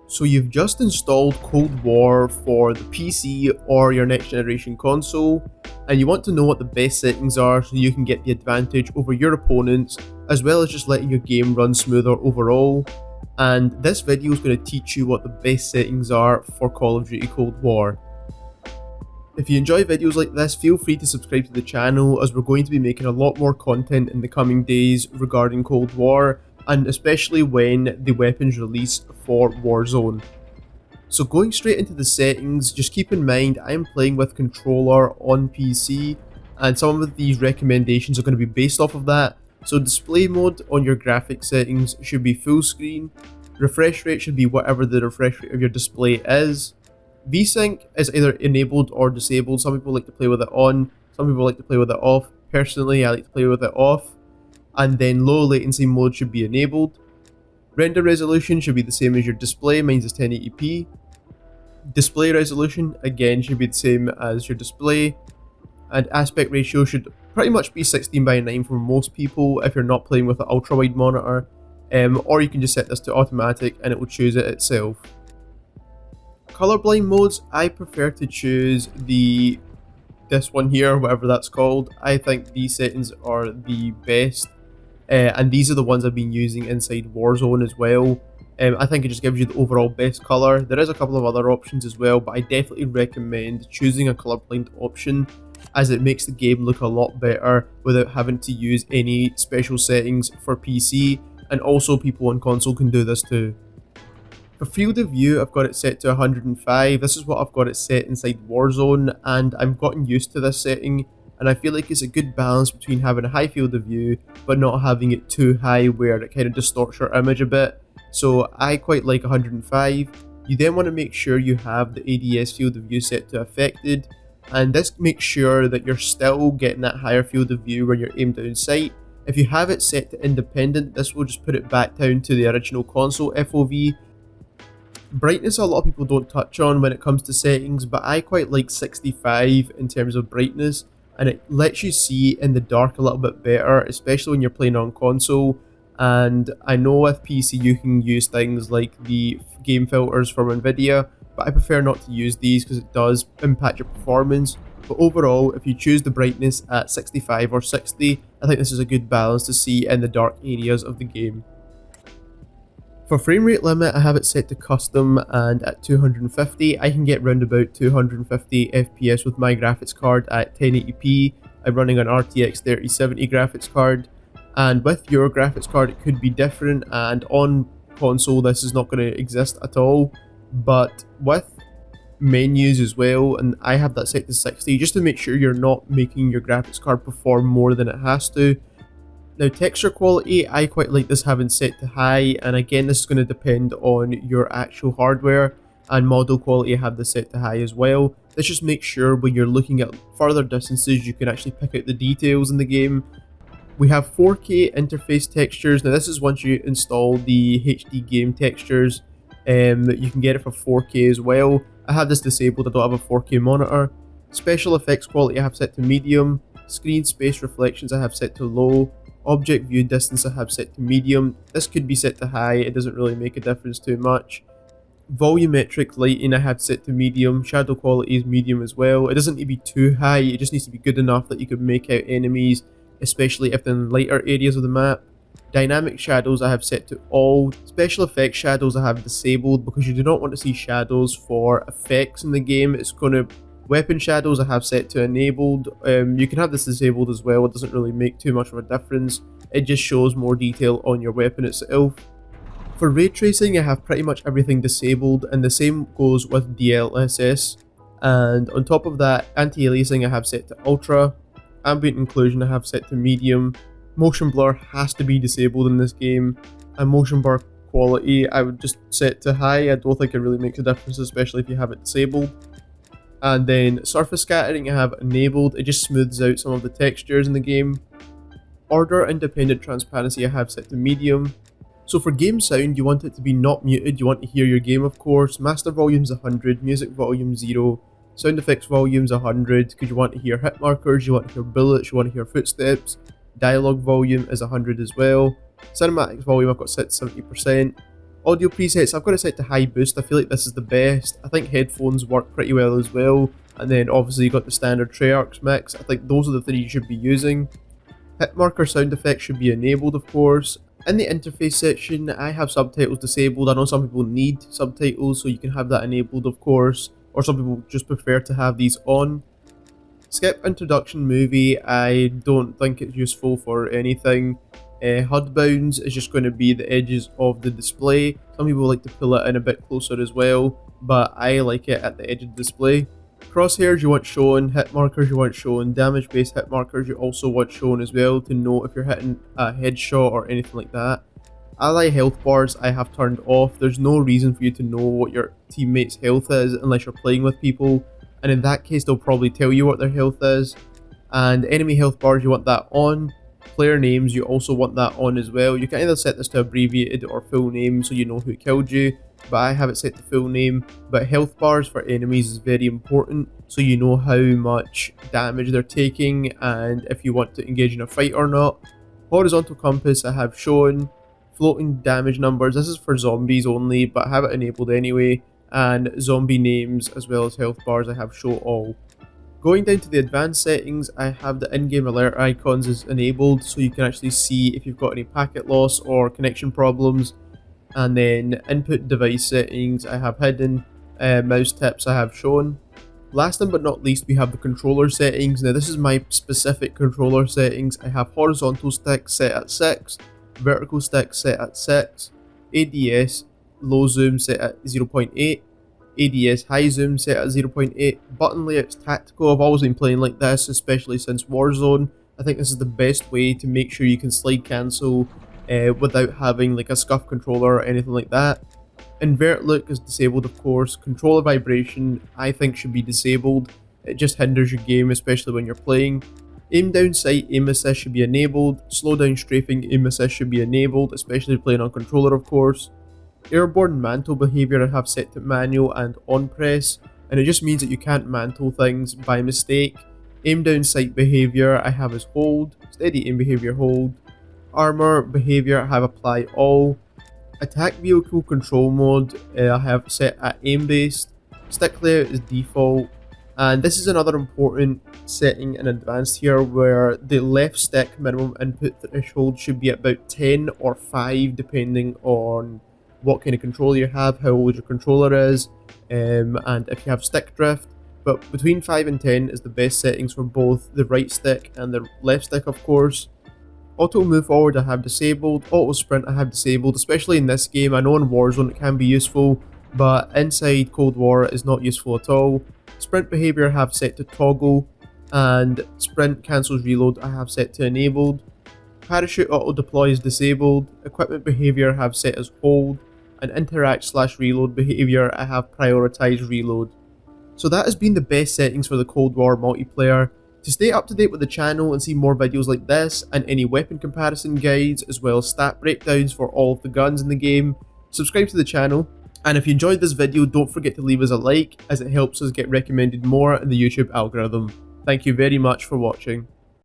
So you've just installed Cold War for the PC or your next generation console, and you want to know what the best settings are so you can get the advantage over your opponents, as well as just letting your game run smoother overall. And this video is going to teach you what the best settings are for Call of Duty Cold War. If you enjoy videos like this, feel free to subscribe to the channel, as we're going to be making a lot more content in the coming days regarding Cold War, and especially when the weapons release for Warzone. So going straight into the settings, just keep in mind I am playing with controller on PC, and some of these recommendations are going to be based off of that. So display mode on your graphics settings should be full screen, refresh rate should be whatever the refresh rate of your display is. VSync is either enabled or disabled. Some people like to play with it on, some people like to play with it off. Personally, I like to play with it off. And then low latency mode should be enabled. Render resolution should be the same as your display, mine is 1080p. Display resolution, again, should be the same as your display. And aspect ratio should pretty much be 16:9 for most people if you're not playing with an ultra wide monitor. Or you can just set this to automatic and it will choose it itself. Colorblind modes, I prefer to choose this one here, whatever that's called. I think these settings are the best, and these are the ones I've been using inside Warzone as well. I think it just gives you the overall best color. There is a couple of other options as well, but I definitely recommend choosing a colorblind option, as it makes the game look a lot better without having to use any special settings for PC, and also people on console can do this too. For field of view, I've got it set to 105. This is what I've got it set inside Warzone, and I've gotten used to this setting, and I feel like it's a good balance between having a high field of view but not having it too high where it kind of distorts your image a bit. So I quite like 105. You then want to make sure you have the ADS field of view set to affected, and this makes sure that you're still getting that higher field of view when you're aimed down sight. If you have it set to independent, this will just put it back down to the original console FOV. Brightness a lot of people don't touch on when it comes to settings, but I quite like 65 in terms of brightness, and it lets you see in the dark a little bit better, especially when you're playing on console. And I know with PC you can use things like the game filters from Nvidia, but I prefer not to use these because it does impact your performance. But overall, if you choose the brightness at 65 or 60, I think this is a good balance to see in the dark areas of the game. For frame rate limit, I have it set to custom, and at 250 I can get round about 250 FPS with my graphics card at 1080p. I'm running an RTX 3070 graphics card, and with your graphics card it could be different, and on console this is not going to exist at all. But with menus as well, and I have that set to 60 just to make sure you're not making your graphics card perform more than it has to. Now texture quality, I quite like this having set to high, and again this is going to depend on your actual hardware, and model quality I have this set to high as well. This just makes sure when you're looking at further distances you can actually pick out the details in the game. We have 4K interface textures. Now this is once you install the HD game textures. You can get it for 4K as well. I have this disabled, I don't have a 4K monitor. Special effects quality I have set to medium. Screen space reflections I have set to low. Object view distance I have set to medium. This could be set to high, it doesn't really make a difference too much. Volumetric lighting I have set to medium. Shadow quality is medium as well. It doesn't need to be too high, it just needs to be good enough that you can make out enemies, especially if they're in lighter areas of the map. Dynamic shadows I have set to all. Special effects shadows I have disabled because you do not want to see shadows for effects in the game. Weapon shadows I have set to enabled. You can have this disabled as well, it doesn't really make too much of a difference. It just shows more detail on your weapon itself. For ray tracing I have pretty much everything disabled, and the same goes with DLSS. And on top of that, anti-aliasing I have set to ultra. Ambient occlusion I have set to medium. Motion blur has to be disabled in this game. And motion blur quality I would just set to high. I don't think it really makes a difference, especially if you have it disabled. And then surface scattering I have enabled, it just smooths out some of the textures in the game. Order independent transparency I have set to medium. So for game sound, you want it to be not muted, you want to hear your game of course. Master volume's 100, music volume 0, sound effects volume's 100, because you want to hear hit markers, you want to hear bullets, you want to hear footsteps. Dialogue volume is 100 as well. Cinematics volume I've got set to 70%. Audio presets, I've got it set to high boost. I feel like this is the best. I think headphones work pretty well as well. And then obviously you got the standard Treyarch's mix. I think those are the three you should be using. Hit marker sound effects should be enabled, of course. In the interface section, I have subtitles disabled. I know some people need subtitles, so you can have that enabled, of course. Or some people just prefer to have these on. Skip introduction movie, I don't think it's useful for anything. HUD bounds is just going to be the edges of the display. Some people like to pull it in a bit closer as well, but I like it at the edge of the display. Crosshairs you want shown, hit markers you want shown, damage based hit markers you also want shown as well to know if you're hitting a headshot or anything like that. Ally health bars I have turned off. There's no reason for you to know what your teammate's health is unless you're playing with people, and in that case they'll probably tell you what their health is. And enemy health bars you want that on. Player names you also want that on as well. You can either set this to abbreviated or full name so you know who killed you, but I have it set to full name. But health bars for enemies is very important so you know how much damage they're taking and if you want to engage in a fight or not. Horizontal compass I have shown. Floating damage numbers, this is for zombies only, but I have it enabled anyway. And zombie names as well as health bars I have show all. Going down to the advanced settings, I have the in-game alert icons is enabled so you can actually see if you've got any packet loss or connection problems. And then input device settings I have hidden, mouse tips I have shown. Last but not least, we have the controller settings. Now this is my specific controller settings. I have horizontal stick set at 6, vertical stick set at 6, ADS low zoom set at 0.8, ADS high zoom set at 0.8, button layouts tactical. I've always been playing like this, especially since Warzone. I think this is the best way to make sure you can slide cancel without having like a scuff controller or anything like that. Invert look is disabled, of course. Controller vibration I think should be disabled. It just hinders your game, especially when you're playing. Aim down sight aim assist should be enabled. Slow down strafing aim assist should be enabled, especially playing on controller, of course. Airborne mantle behaviour I have set to manual and on press, and it just means that you can't mantle things by mistake. Aim down sight behaviour I have as hold. Steady aim behaviour hold. Armour behaviour I have apply all. Attack vehicle control mode I have set at aim based. Stick layout is default. And this is another important setting in advanced here where the left stick minimum input threshold should be about 10 or 5 depending on what kind of controller you have, how old your controller is, and if you have stick drift. But between 5 and 10 is the best settings for both the right stick and the left stick, of course. Auto move forward I have disabled, auto sprint I have disabled, especially in this game. I know in Warzone it can be useful, but inside Cold War it is not useful at all. Sprint behaviour I have set to toggle, and sprint cancels reload I have set to enabled. Parachute auto deploy is disabled, equipment behaviour I have set as hold, and interact/reload behaviour I have prioritized reload. So that has been the best settings for the Cold War multiplayer. To stay up to date with the channel and see more videos like this and any weapon comparison guides as well as stat breakdowns for all of the guns in the game, subscribe to the channel. And if you enjoyed this video, don't forget to leave us a like as it helps us get recommended more in the YouTube algorithm. Thank you very much for watching.